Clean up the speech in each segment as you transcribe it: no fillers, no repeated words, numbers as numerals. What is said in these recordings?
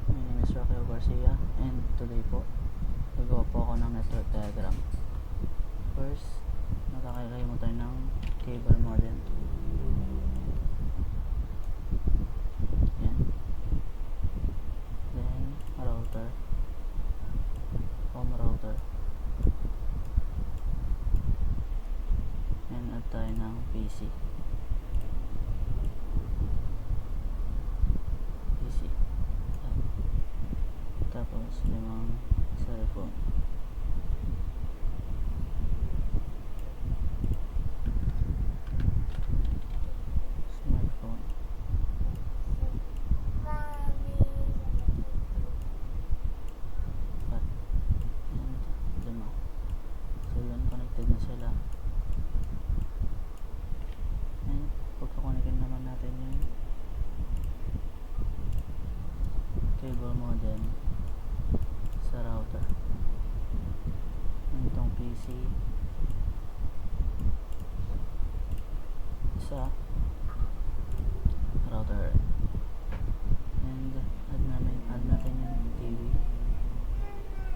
My name is Raquel Garcia, and today po gagawa po ako ng network diagram. First, nakakilagay mo tayo ng cable modem. Yan. Then, router. Home router. And add tayo ng PC. Tapos limang cellphone. Smartphone. Apat. And lima. So yun, connected na sila. And pagkakonectin naman natin yung cable modem sa router. Itong PC sa router. And add natin yung TV.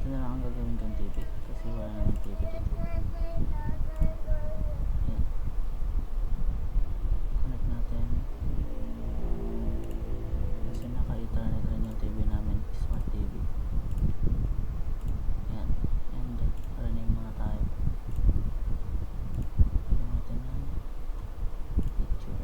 Ito na lang ang gagawin kong TV kasi wala naman TV dito. Yan. Connect natin kasi naka-ethernet rin yung TV namin, smart TV. Yan. And running muna tayo. Lagyan natin ng picture.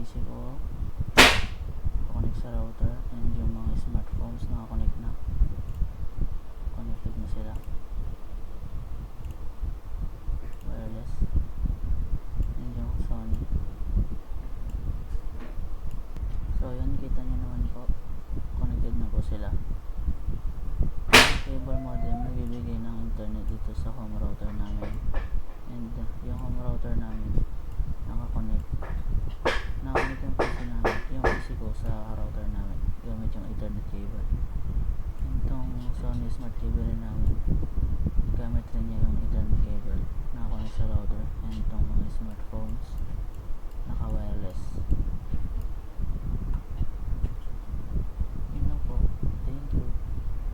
PC ko connect sa router, and yung mga smartphones naka-connect na, connected na sila wireless, and yung Sony. So yun, kita nyo naman po, connected na po sila. Yung cable modem nagbibigay ng internet dito sa home router namin, and yung home router namin naka-connect yung PC namin, yung PC ko sa router namin gamit yung Ethernet cable. And itong Sony Smart TV rin namin, gamit rin niya yung Ethernet cable.